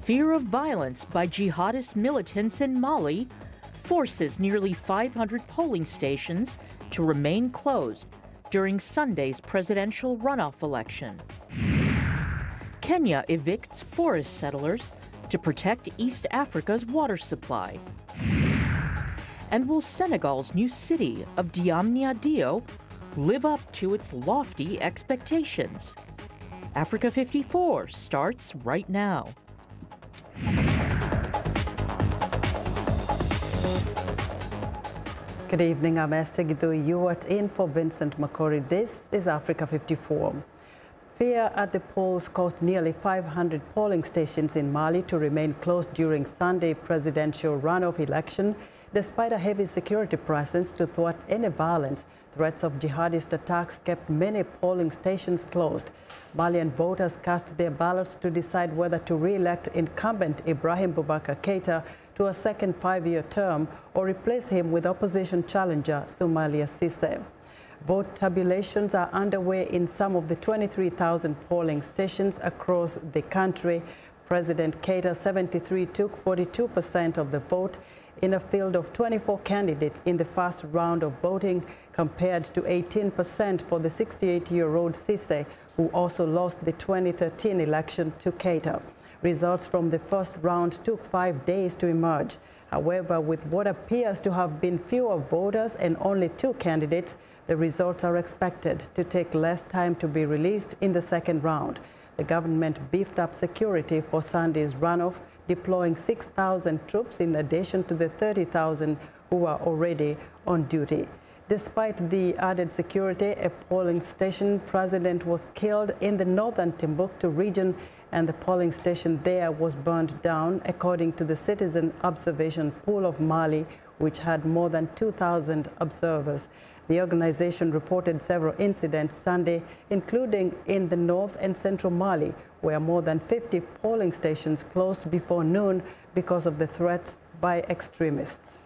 Fear of violence by jihadist militants in Mali forces nearly 500 polling stations to remain closed during Sunday's presidential runoff election. Kenya evicts forest settlers to protect East Africa's water supply. And will Senegal's new city of Diamniadio live up to its lofty expectations? Africa 54 starts right now. Good evening, I'm Esther Gidui. You are in for Vincent Makori. This is Africa 54. Fear at the polls caused nearly 500 polling stations in Mali to remain closed during Sunday presidential runoff election, despite a heavy security presence to thwart any violence. Threats of jihadist attacks kept many polling stations closed. Malian voters cast their ballots to decide whether to re-elect incumbent Ibrahim Boubacar Keïta to a second five-year term or replace him with opposition challenger Soumaïla Cissé. Vote tabulations are underway in some of the 23,000 polling stations across the country. President Keïta, 73, took 42% of the vote in a field of 24 candidates in the first round of voting, compared to 18% for the 68-year-old Cissé, who also lost the 2013 election to Keïta. Results from the first round took 5 days to emerge. However, with what appears to have been fewer voters and only two candidates, the results are expected to take less time to be released in the second round. The government beefed up security for Sunday's runoff, deploying 6,000 troops in addition to the 30,000 who are already on duty. Despite the added security, a polling station president was killed in the northern Timbuktu region, and the polling station there was burned down, according to the Citizen Observation Pool of Mali, which had more than 2,000 observers. The organization reported several incidents Sunday, including in the north and central Mali, where more than 50 polling stations closed before noon because of the threats by extremists.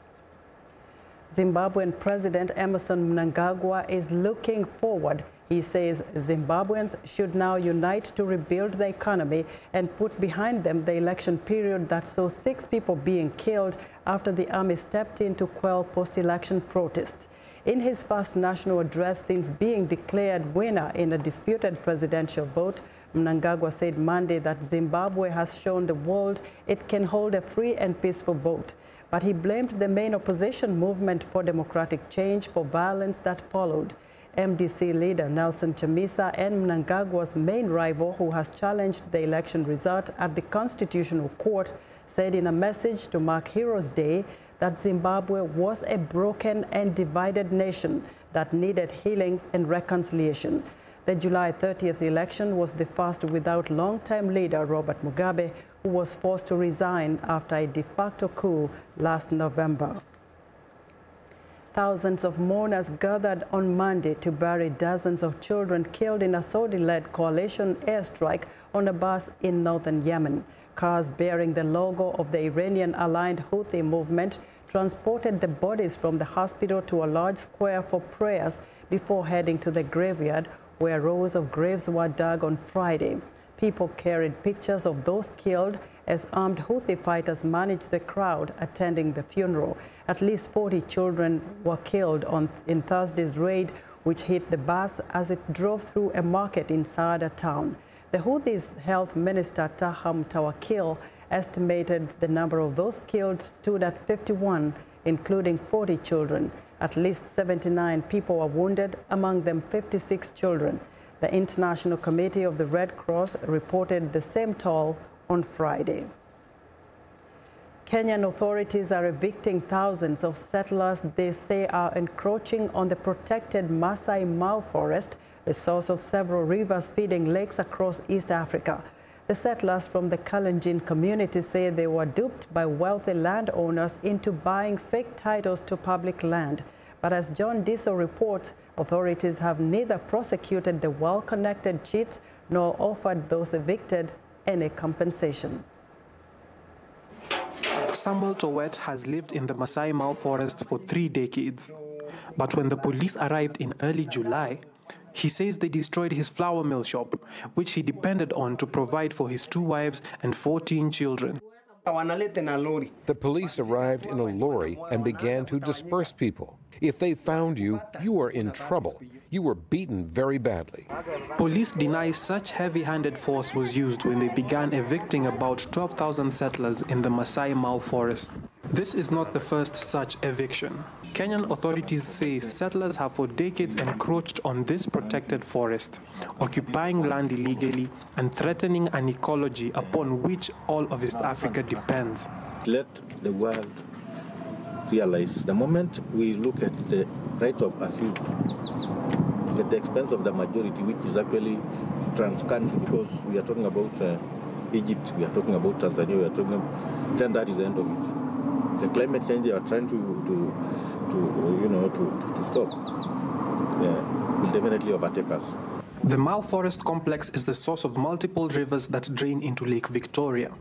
Zimbabwean President Emmerson Mnangagwa is looking forward. He says Zimbabweans should now unite to rebuild the economy and put behind them the election period that saw 6 people being killed after the army stepped in to quell post-election protests. In his first national address since being declared winner in a disputed presidential vote, Mnangagwa said Monday that Zimbabwe has shown the world it can hold a free and peaceful vote. But he blamed the main opposition movement for democratic change for violence that followed. MDC leader Nelson Chamisa and Mnangagwa's main rival, who has challenged the election result at the Constitutional Court, said in a message to mark Heroes Day that Zimbabwe was a broken and divided nation that needed healing and reconciliation. The July 30th election was the first without longtime leader Robert Mugabe, who was forced to resign after a de facto coup last November. Thousands of mourners gathered on Monday to bury dozens of children killed in a Saudi-led coalition airstrike on a bus in northern Yemen. Cars bearing the logo of the Iranian-aligned Houthi movement transported the bodies from the hospital to a large square for prayers before heading to the graveyard, where rows of graves were dug on Friday. People carried pictures of those killed as armed Houthi fighters managed the crowd attending the funeral. At least 40 children were killed in Thursday's raid, which hit the bus as it drove through a market in Saada town. The Houthis' health minister, Taham Tawakil, estimated the number of those killed stood at 51, including 40 children. At least 79 people were wounded, among them 56 children. The International Committee of the Red Cross reported the same toll on Friday. Kenyan authorities are evicting thousands of settlers they say are encroaching on the protected Masai Mara forest, the source of several rivers feeding lakes across East Africa. The settlers from the Kalenjin community say they were duped by wealthy landowners into buying fake titles to public land. But as John Diso reports, authorities have neither prosecuted the well-connected cheats nor offered those evicted any compensation. Sambal Towet has lived in the Masai Mara forest for 3 decades. But when the police arrived in early July, He says they destroyed his flour mill shop, which he depended on to provide for his 2 wives and 14 children. The police arrived in a lorry and began to disperse people. If they found you, you are in trouble. You were beaten very badly. Police deny such heavy-handed force was used when they began evicting about 12,000 settlers in the Masai Mara forest. This is not the first such eviction. Kenyan authorities say settlers have for decades encroached on this protected forest, occupying land illegally and threatening an ecology upon which all of East Africa depends. Let the world realize the moment we look at the right of a few at the expense of the majority, which is actually trans-country, because we are talking about Egypt, we are talking about Tanzania, we are talking, then that is the end of it. The climate change they are trying to stop will definitely overtake us. The Mau Forest Complex is the source of multiple rivers that drain into Lake Victoria,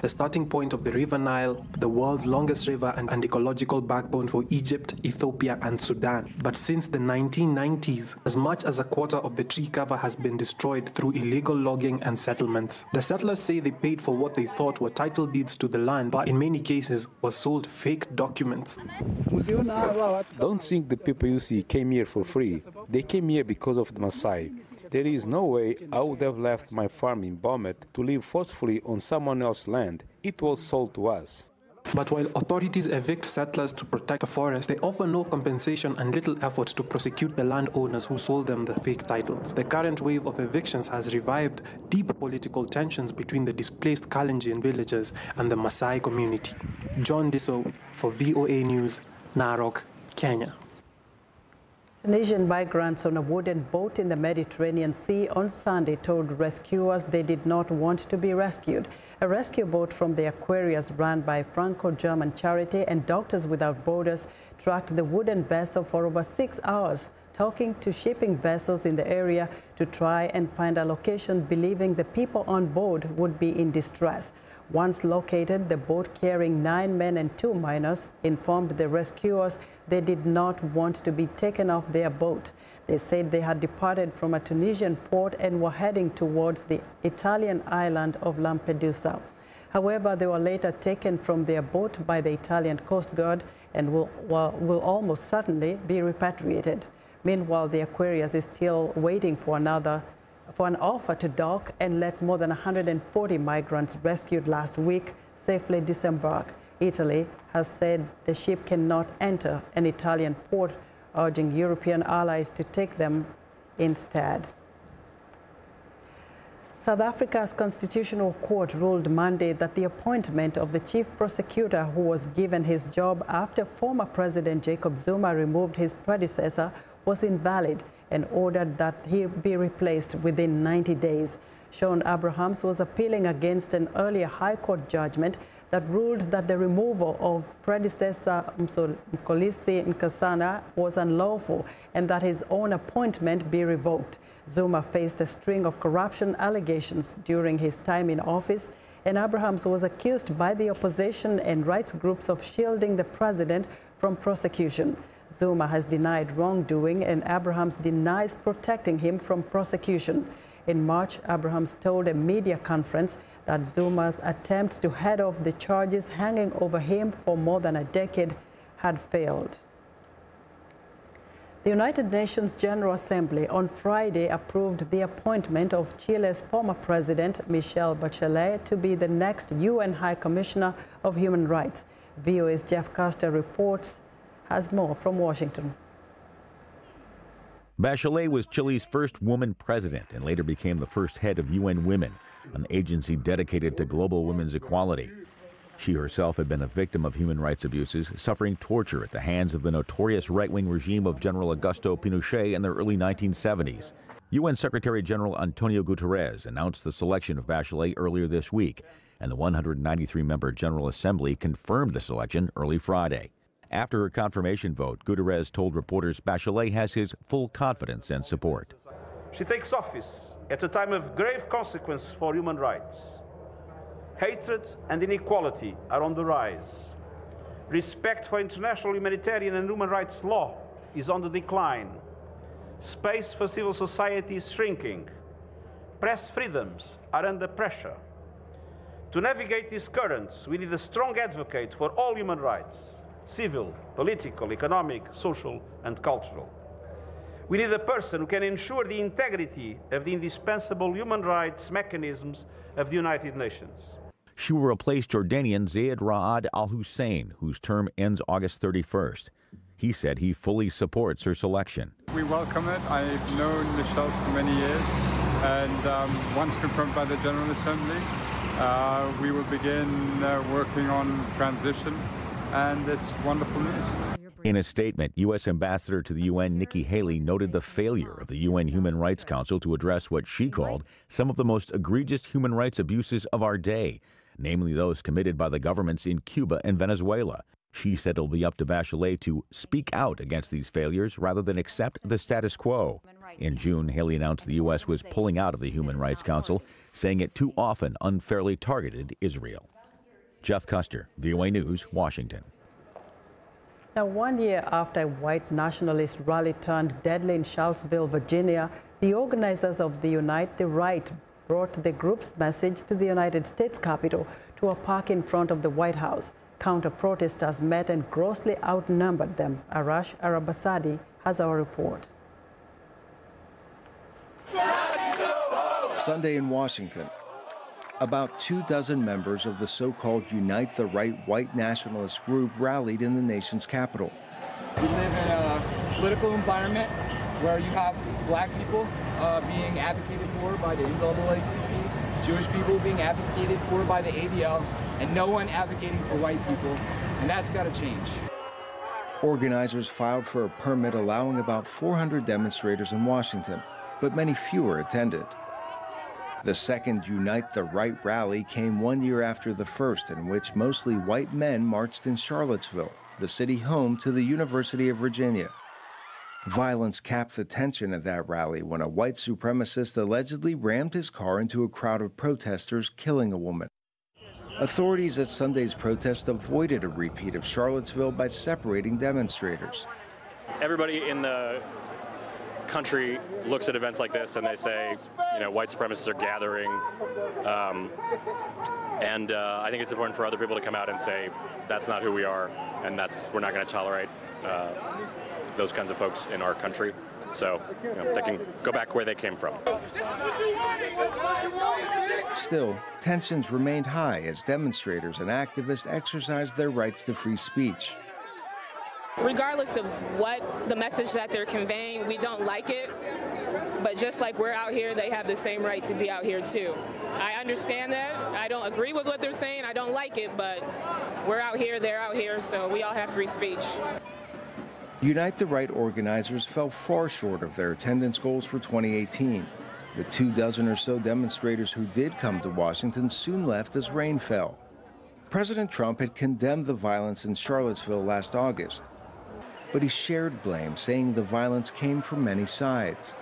the starting point of the River Nile, the world's longest river and ecological backbone for Egypt, Ethiopia, and Sudan. But since the 1990s, as much as a quarter of the tree cover has been destroyed through illegal logging and settlements. The settlers say they paid for what they thought were title deeds to the land, but in many cases was sold fake documents. Don't think the people you see came here for free. They came here because of the Maasai. There is no way I would have left my farm in Bomet to live forcefully on someone else's land. It was sold to us. But while authorities evict settlers to protect the forest, they offer no compensation and little effort to prosecute the landowners who sold them the fake titles. The current wave of evictions has revived deep political tensions between the displaced Kalenjin villagers and the Maasai community. John Disso for VOA News, Narok, Kenya. Tunisian migrants on a wooden boat in the Mediterranean Sea on Sunday told rescuers they did not want to be rescued. A rescue boat from the Aquarius run by Franco-German charity and Doctors Without Borders tracked the wooden vessel for over 6 hours, talking to shipping vessels in the area to try and find a location, believing the people on board would be in distress. Once located, the boat carrying 9 men and 2 minors informed the rescuers they did not want to be taken off their boat. They said they had departed from a Tunisian port and were heading towards the Italian island of Lampedusa. However, they were later taken from their boat by the Italian Coast Guard and will almost certainly be repatriated. Meanwhile, the Aquarius is still waiting for an offer to dock and let more than 140 migrants rescued last week safely disembark. Italy has said the ship cannot enter an Italian port, urging European allies to take them instead. South Africa's Constitutional Court ruled Monday that the appointment of the chief prosecutor, who was given his job after former President Jacob Zuma removed his predecessor, was invalid and ordered that he be replaced within 90 days. Shaun Abrahams was appealing against an earlier High Court judgment that ruled that the removal of predecessor Mxolisi Nkosana was unlawful and that his own appointment be revoked. Zuma faced a string of corruption allegations during his time in office, and Abrahams was accused by the opposition and rights groups of shielding the president from prosecution. Zuma has denied wrongdoing, and Abrahams denies protecting him from prosecution. In March, Abrahams told a media conference that Zuma's attempts to head off the charges hanging over him for more than a decade had failed. The United Nations General Assembly on Friday approved the appointment of Chile's former president, Michelle Bachelet, to be the next UN High Commissioner of Human Rights. VOA's Jeff Custer has more from Washington. Bachelet was Chile's first woman president and later became the first head of UN Women, an agency dedicated to global women's equality. She herself had been a victim of human rights abuses, suffering torture at the hands of the notorious right-wing regime of General Augusto Pinochet in the early 1970s. UN Secretary General Antonio Guterres announced the selection of Bachelet earlier this week, and the 193-member General Assembly confirmed the selection early Friday. After her confirmation vote, Guterres told reporters Bachelet has his full confidence and support. She takes office at a time of grave consequence for human rights. Hatred and inequality are on the rise. Respect for international humanitarian and human rights law is on the decline. Space for civil society is shrinking. Press freedoms are under pressure. To navigate these currents, we need a strong advocate for all human rights, civil, political, economic, social, and cultural. We need a person who can ensure the integrity of the indispensable human rights mechanisms of the United Nations. She will replace Jordanian Zayed Ra'ad Al Hussein, whose term ends August 31st. He said he fully supports her selection. We welcome it. I've known Michelle for many years, and once confirmed by the General Assembly, we will begin working on transition, and it's wonderful news. In a statement, U.S. Ambassador to the UN Nikki Haley noted the failure of the UN Human Rights Council to address what she called some of the most egregious human rights abuses of our day, namely those committed by the governments in Cuba and Venezuela. She said it'll be up to Bachelet to speak out against these failures rather than accept the status quo. In June, Haley announced the U.S. was pulling out of the Human Rights Council, saying it too often unfairly targeted Israel. Jeff Custer, VOA News, Washington. Now, 1 year after a white nationalist rally turned deadly in Charlottesville, Virginia, the organizers of the Unite the Right brought the group's message to the United States Capitol to a park in front of the White House. Counter-protesters met and grossly outnumbered them. Arash Arabasadi has our report. Sunday in Washington, about 24 members of the so-called Unite the Right white nationalist group rallied in the nation's capital. We live in a political environment where you have black people being advocated for by the NAACP, Jewish people being advocated for by the ADL, and no one advocating for white people, and that's got to change. Organizers filed for a permit allowing about 400 demonstrators in Washington, but many fewer attended. The second Unite the Right rally came 1 year after the first, in which mostly white men marched in Charlottesville, the city home to the University of Virginia. Violence capped the tension at that rally when a white supremacist allegedly rammed his car into a crowd of protesters, killing a woman. Authorities at Sunday's protest avoided a repeat of Charlottesville by separating demonstrators. Everybody in the country looks at events like this and they say, you know, white supremacists are gathering. I think it's important for other people to come out and say, that's not who we are, and we're not going to tolerate those kinds of folks in our country. So they can go back where they came from. Still, tensions remained high as demonstrators and activists exercised their rights to free speech. Regardless of what the message that they're conveying, we don't like it. But just like we're out here, they have the same right to be out here too. I understand that. I don't agree with what they're saying. I don't like it, but we're out here, they're out here, so we all have free speech. Unite the Right organizers fell far short of their attendance goals for 2018. The 24 or so demonstrators who did come to Washington soon left as rain fell. President Trump had condemned the violence in Charlottesville last August, but he shared blame, saying the violence came from many sides.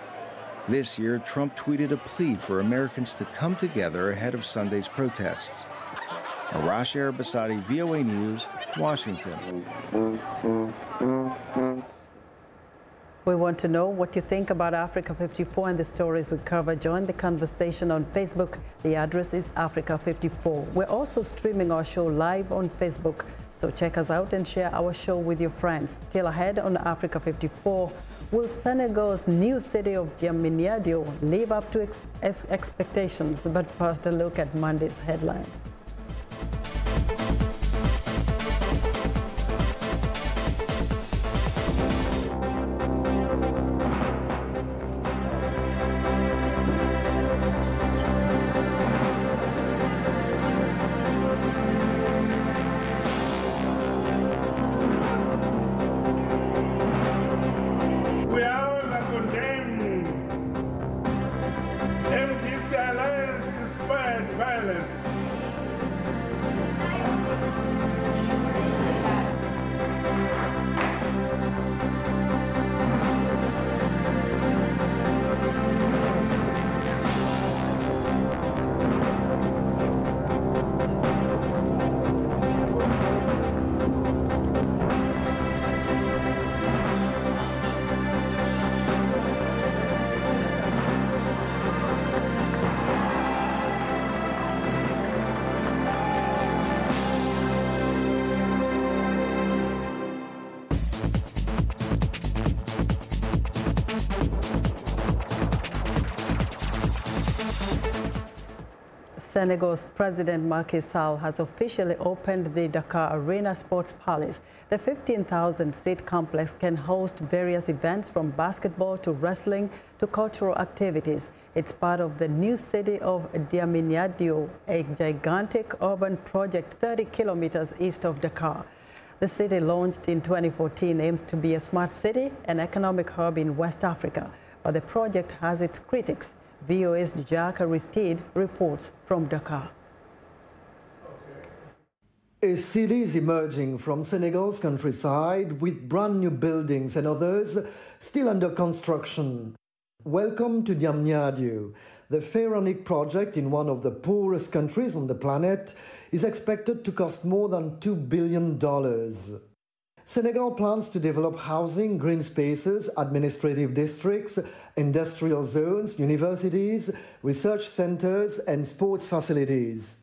This year, Trump tweeted a plea for Americans to come together ahead of Sunday's protests. Arash Arabasadi, VOA News, Washington. We want to know what you think about Africa 54 and the stories we cover. Join the conversation on Facebook. The address is Africa 54. We're also streaming our show live on Facebook, so check us out and share our show with your friends. Still ahead on Africa 54, will Senegal's new city of Diamniadio live up to expectations? But first, a look at Monday's headlines. Senegal's President Macky Sall has officially opened the Dakar Arena Sports Palace. The 15,000-seat complex can host various events from basketball to wrestling to cultural activities. It's part of the new city of Diamniadio, a gigantic urban project 30 kilometers east of Dakar. The city, launched in 2014, aims to be a smart city, an economic hub in West Africa. But the project has its critics. VOA's Jacques Aristide reports from Dakar. A city is emerging from Senegal's countryside with brand new buildings and others still under construction. Welcome to Diamniadio. The pharaonic project in one of the poorest countries on the planet is expected to cost more than $2 billion. Senegal plans to develop housing, green spaces, administrative districts, industrial zones, universities, research centers, and sports facilities.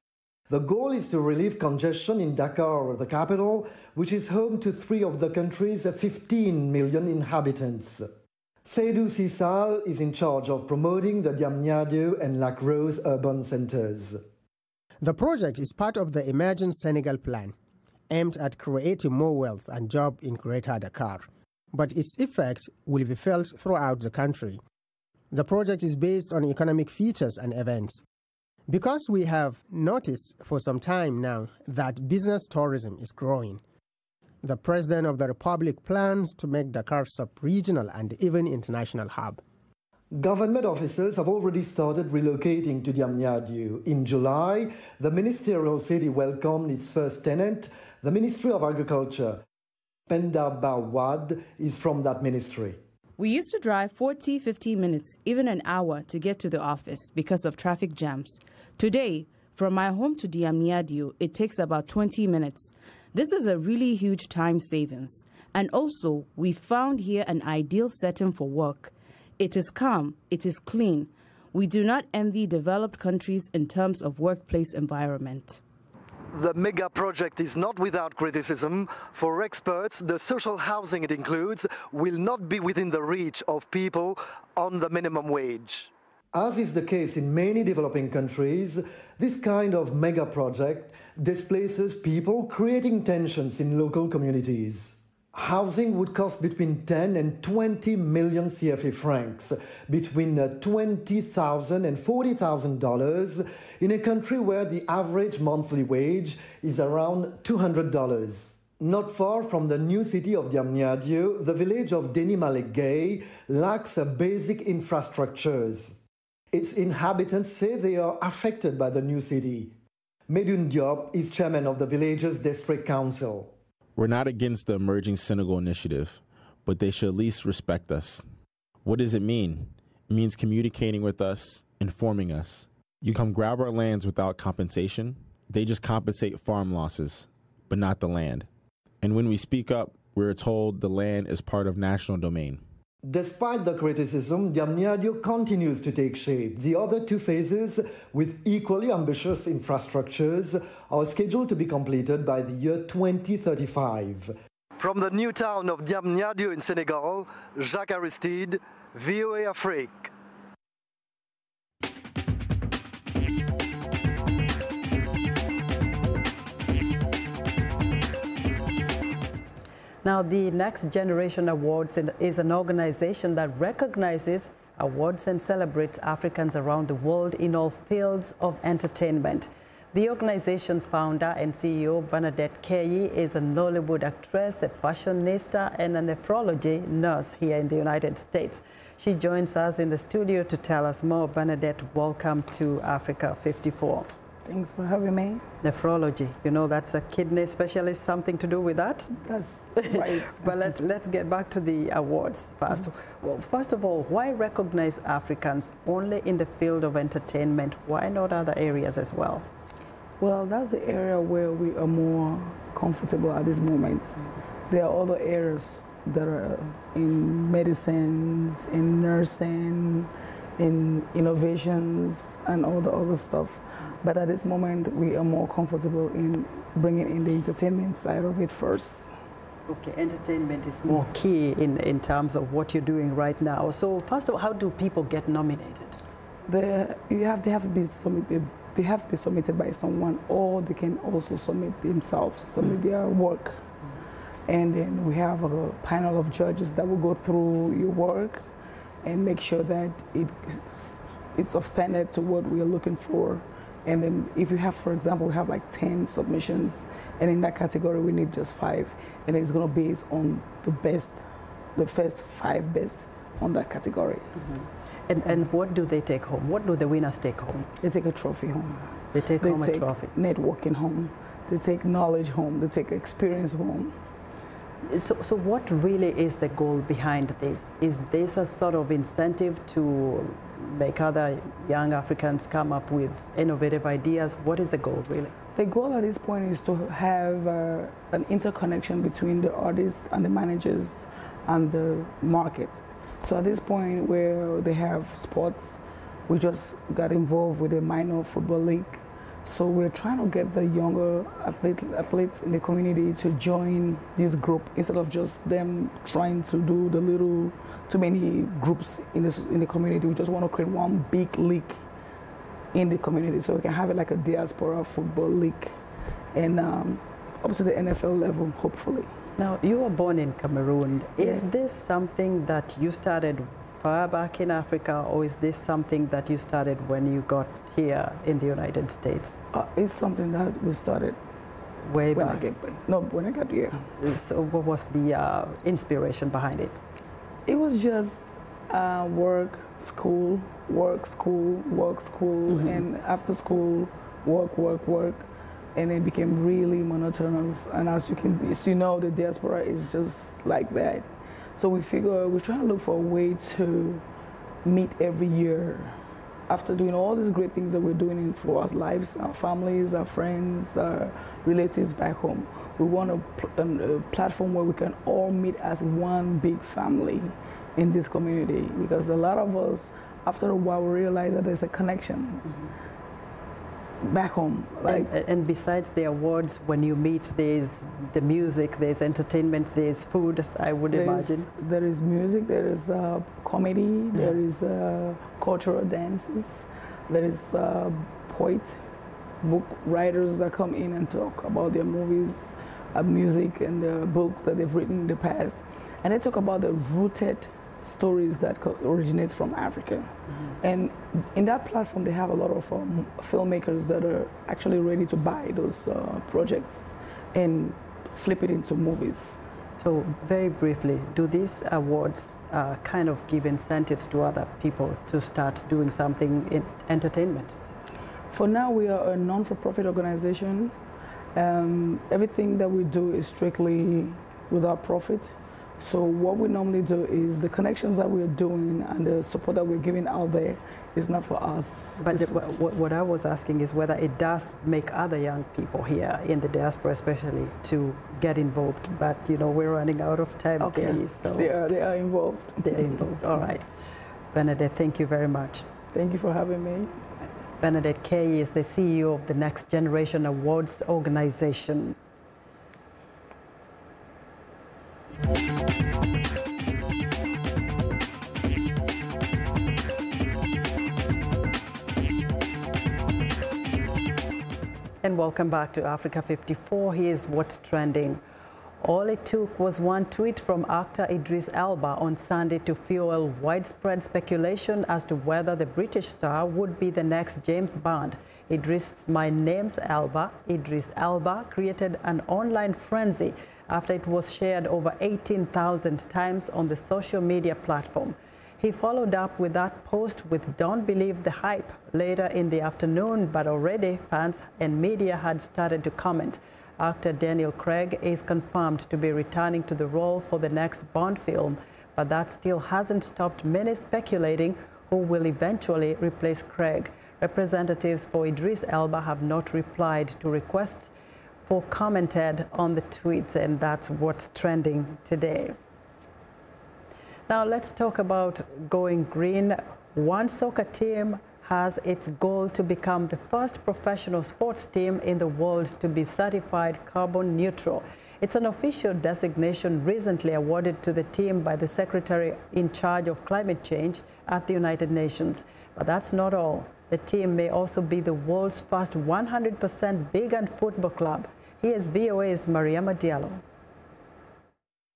The goal is to relieve congestion in Dakar, the capital, which is home to 3 of the country's 15 million inhabitants. Seydou Sissal is in charge of promoting the Diamniadio and Lac Rose urban centers. The project is part of the Emerging Senegal Plan, aimed at creating more wealth and jobs in Greater Dakar. But its effect will be felt throughout the country. The project is based on economic features and events. Because we have noticed for some time now that business tourism is growing, the President of the Republic plans to make Dakar sub-regional and even international hub. Government officers have already started relocating to Diamniadio. In July, the ministerial city welcomed its first tenant, the Ministry of Agriculture. Penda Bawad is from that ministry. We used to drive 50 minutes, even an hour, to get to the office because of traffic jams. Today, from my home to Diamniadio, it takes about 20 minutes. This is a really huge time savings. And also, we found here an ideal setting for work. It is calm, it is clean. We do not envy developed countries in terms of workplace environment. The mega project is not without criticism. For experts, the social housing it includes will not be within the reach of people on the minimum wage. As is the case in many developing countries, this kind of mega project displaces people, creating tensions in local communities. Housing would cost between 10 and 20 million CFA francs, between $20,000 and $40,000 in a country where the average monthly wage is around $200. Not far from the new city of Diamniadio, the village of Deni Malek Gueye lacks basic infrastructures. Its inhabitants say they are affected by the new city. Medoune Diop is chairman of the village's district council. We're not against the Emerging Senegal initiative, but they should at least respect us. What does it mean? It means communicating with us, informing us. You come grab our lands without compensation. They just compensate farm losses, but not the land. And when we speak up, we're told the land is part of national domain. Despite the criticism, Diamniadio continues to take shape. The other 2 phases, with equally ambitious infrastructures, are scheduled to be completed by the year 2035. From the new town of Diamniadio in Senegal, Jacques Aristide, VOA Afrique. Now, the Next Generation Awards is an organization that recognizes, awards and celebrates Africans around the world in all fields of entertainment. The organization's founder and CEO, Bernadette Keyi, is a Nollywood actress, a fashionista, and a nephrology nurse here in the United States. She joins us in the studio to tell us more. Bernadette, welcome to Africa 54. Thanks for having me. Nephrology, you know, that's a kidney specialist, something to do with that? That's right. But let's get back to the awards first. Well, first of all, why recognize Africans only in the field of entertainment? Why not other areas as well? Well, that's the area where we are more comfortable at this moment. There are other areas that are in medicines, in nursing, in innovations, and all the other stuff. But at this moment, we are more comfortable in bringing in the entertainment side of it first. Okay, entertainment is more key in terms of what you're doing right now. So first of all, how do people get nominated? They have to be they have to be submitted by someone, or they can also submit themselves, submit their work. And then we have a panel of judges that will go through your work and make sure that it's of standard to what we are looking for. And then if you have, for example, we have like 10 submissions, and in that category we need just 5, and it's going to be based on the first 5 best on that category. And what do they take home? What do the winners take home? They take a trophy home. They take home a trophy. Networking home. They take knowledge home. They take experience home. So what really is the goal behind this? Is this a sort of incentive to make other young Africans come up with innovative ideas? What is the goal really? The goal at this point is to have an interconnection between the artists and the managers and the market. So at this point where they have sports, we just got involved with a minor football league. So we're trying to get the younger athletes in the community to join this group instead of just them trying to do the little, too many groups in the community. We just want to create one big league in the community so we can have it like a diaspora football league and up to the NFL level, hopefully. Now, you were born in Cameroon. Is this something that you started far back in Africa, or is this something that you started when you got here in the United States? It's something that we started way when back. When I got here. So what was the inspiration behind it? It was just work, school, work, school, work, school, and after school, work, work, work. And it became really monotonous. And as you know, the diaspora is just like that. So we figure we're trying to look for a way to meet every year. After doing all these great things that we're doing for our lives, our families, our friends, our relatives back home, we want a platform where we can all meet as one big family in this community. Because a lot of us, after a while, we realize that there's a connection back home. And besides the awards, when you meet, there's the music, there's entertainment, there's food, I would imagine. There is music, there is comedy, there is cultural dances, there is poets, book writers that come in and talk about their movies, music, and the books that they've written in the past. And they talk about the rooted stories that originate from Africa. And in that platform, they have a lot of filmmakers that are actually ready to buy those projects and flip it into movies. So very briefly, do these awards kind of give incentives to other people to start doing something in entertainment? For now, we are a non-for-profit organization. Everything that we do is strictly without profit. So what we normally do is the connections that we're doing and the support that we're giving out there is not for us. But what I was asking is whether it does make other young people here in the diaspora especially to get involved. But, you know, we're running out of time. Okay. Please, so They are involved. They're involved. All right. Bernadette, thank you very much. Thank you for having me. Bernadette Kay is the CEO of the Next Generation Awards organization. And welcome back to Africa 54. Here's what's trending. All it took was one tweet from actor Idris Elba on Sunday to fuel widespread speculation as to whether the British star would be the next James Bond. My name's Elba. Idris Elba created an online frenzy after it was shared over 18,000 times on the social media platform. He followed up with that post with "Don't believe the hype" later in the afternoon, but already fans and media had started to comment. Actor Daniel Craig is confirmed to be returning to the role for the next Bond film, but that still hasn't stopped many speculating who will eventually replace Craig. Representatives for Idris Elba have not replied to requests for commented on the tweets, and that's what's trending today. Now let's talk about going green. One soccer team has its goal to become the first professional sports team in the world to be certified carbon neutral. It's an official designation recently awarded to the team by the Secretary in charge of climate change at the United Nations. But that's not all. The team may also be the world's first 100% vegan football club. Here's VOA's Mariama Diallo.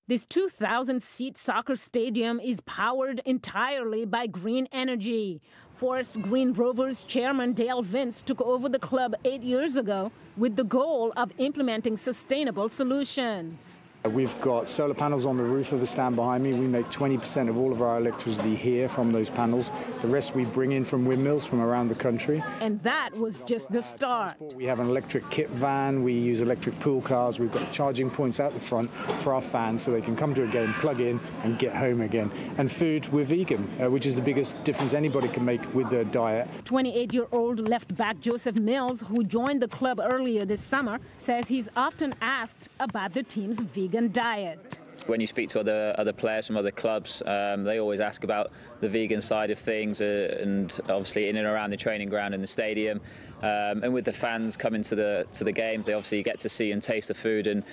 This 2,000-seat soccer stadium is powered entirely by green energy. Forest Green Rovers chairman Dale Vince took over the club 8 years ago with the goal of implementing sustainable solutions. We've got solar panels on the roof of the stand behind me. We make 20% of all of our electricity here from those panels. The rest we bring in from windmills from around the country. And that was just the start. We have an electric kit van. We use electric pool cars. We've got charging points out the front for our fans so they can come to a game, plug in and get home again. And food, we're vegan, which is the biggest difference anybody can make with their diet. 28-year-old left-back Joseph Mills, who joined the club earlier this summer, says he's often asked about the team's vegan diet. When you speak to other players from other clubs, they always ask about the vegan side of things, and obviously in and around the training ground and the stadium, and with the fans coming to the games, they obviously get to see and taste the food, and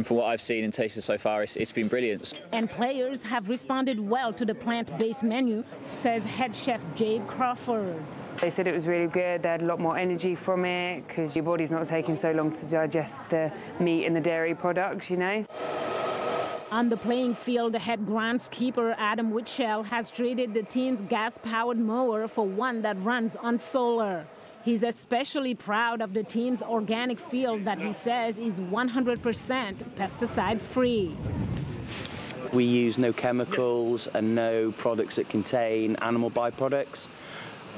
from what I've seen and tasted so far, it's been brilliant. And players have responded well to the plant-based menu, says head chef Jade Crawford. They said it was really good. They had a lot more energy from it because your body's not taking so long to digest the meat and the dairy products, you know. On the playing field, the head groundskeeper Adam Whitshell has traded the team's gas-powered mower for one that runs on solar. He's especially proud of the team's organic field that he says is 100% pesticide-free. We use no chemicals and no products that contain animal byproducts.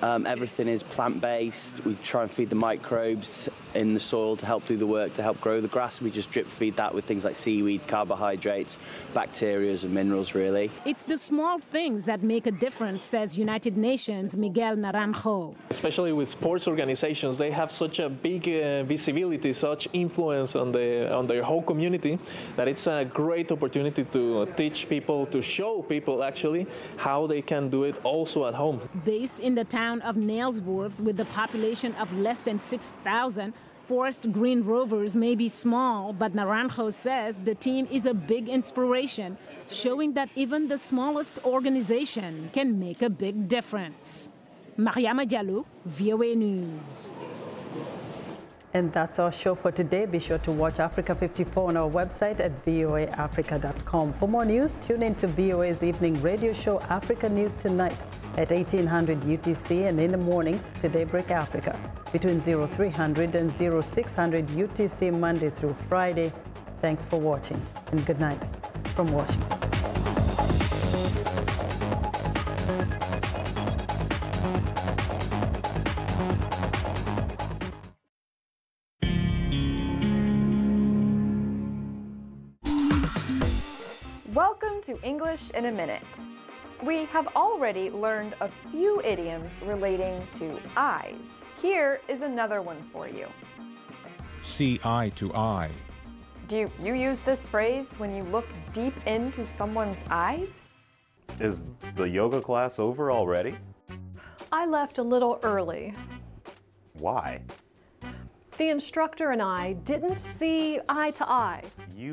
Everything is plant-based. We try and feed the microbes in the soil to help do the work, to help grow the grass. We just drip feed that with things like seaweed, carbohydrates, bacteria and minerals, really. It's the small things that make a difference, says United Nations' Miguel Naranjo. Especially with sports organizations, they have such a big visibility, such influence on their whole community, that it's a great opportunity to teach people, to show people actually how they can do it also at home. Based in the town of Nailsworth, with a population of less than 6,000, Forest Green Rovers may be small, but Naranjo says the team is a big inspiration, showing that even the smallest organization can make a big difference. Mariama Diallo, VOA News. And that's our show for today. Be sure to watch Africa 54 on our website at voaafrica.com. For more news, tune in to VOA's evening radio show, Africa News Tonight, at 1800 UTC and in the mornings to Daybreak Africa, between 0300 and 0600 UTC, Monday through Friday. Thanks for watching, and good night from Washington. Welcome to English in a Minute. We have already learned a few idioms relating to eyes. Here is another one for you. See eye to eye. Do you use this phrase when you look deep into someone's eyes? Is the yoga class over already? I left a little early. Why? The instructor and I didn't see eye to eye. You